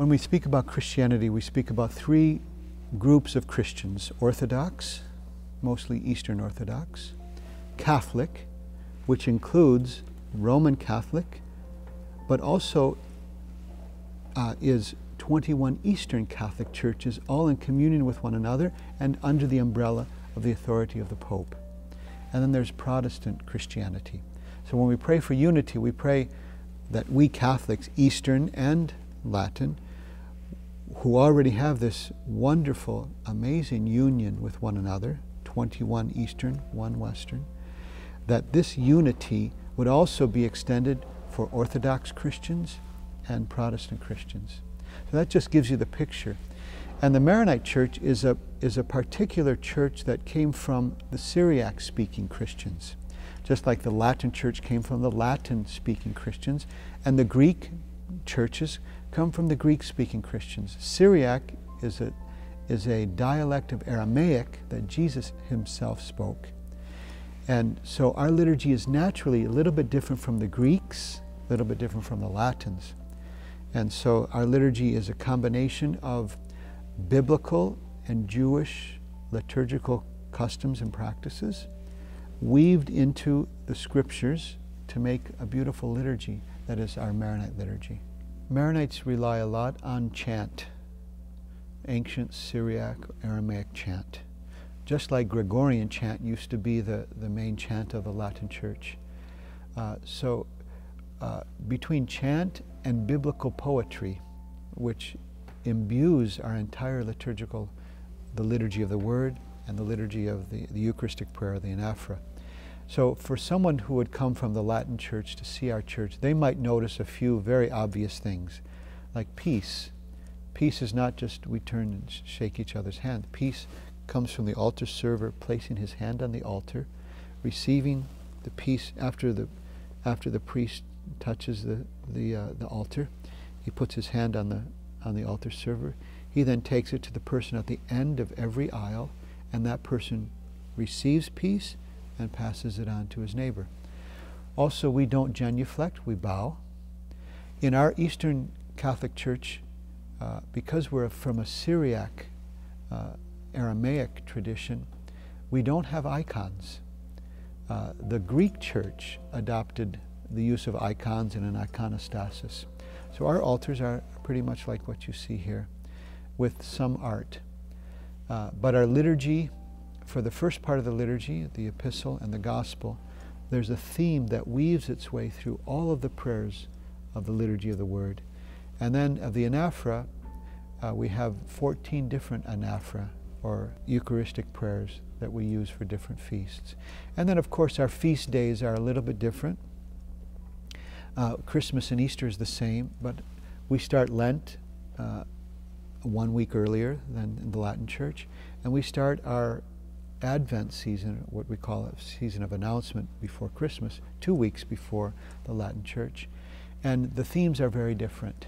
When we speak about Christianity, we speak about three groups of Christians: Orthodox, mostly Eastern Orthodox; Catholic, which includes Roman Catholic, but also is 21 Eastern Catholic churches, all in communion with one another and under the umbrella of the authority of the Pope. And then there's Protestant Christianity. So when we pray for unity, we pray that we Catholics, Eastern and Latin, who already have this wonderful, amazing union with one another, 21 Eastern, 1 Western, that this unity would also be extended for Orthodox Christians and Protestant Christians. So that just gives you the picture. And the Maronite Church is a particular church that came from the Syriac-speaking Christians, just like the Latin Church came from the Latin-speaking Christians, and the Greek churches come from the Greek-speaking Christians. Syriac is a dialect of Aramaic that Jesus himself spoke. And so our liturgy is naturally a little bit different from the Greeks, a little bit different from the Latins. And so our liturgy is a combination of biblical and Jewish liturgical customs and practices weaved into the scriptures to make a beautiful liturgy that is our Maronite liturgy. Maronites rely a lot on chant, ancient Syriac, Aramaic chant. Just like Gregorian chant used to be the main chant of the Latin Church. Between chant and biblical poetry, which imbues our entire liturgical, the liturgy of the Word and the liturgy of the Eucharistic prayer, the anaphora. So for someone who would come from the Latin Church to see our church, they might notice a few very obvious things, like peace. Peace is not just we turn and shake each other's hand. Peace comes from the altar server placing his hand on the altar, receiving the peace after the priest touches the altar. He puts his hand on the altar server. He then takes it to the person at the end of every aisle, and that person receives peace and passes it on to his neighbor. Also, we don't genuflect, we bow. In our Eastern Catholic Church, because we're from a Syriac Aramaic tradition, we don't have icons. The Greek Church adopted the use of icons and an iconostasis. So our altars are pretty much like what you see here, with some art. But our liturgy, for the first part of the liturgy, the epistle and the gospel, there's a theme that weaves its way through all of the prayers of the liturgy of the Word. And then of the anaphora, we have 14 different anaphora, or Eucharistic prayers, that we use for different feasts. And then, of course, our feast days are a little bit different. Christmas and Easter is the same, but we start Lent 1 week earlier than in the Latin Church, and we start our Advent season, what we call a season of announcement, before Christmas, 2 weeks before the Latin Church. And the themes are very different.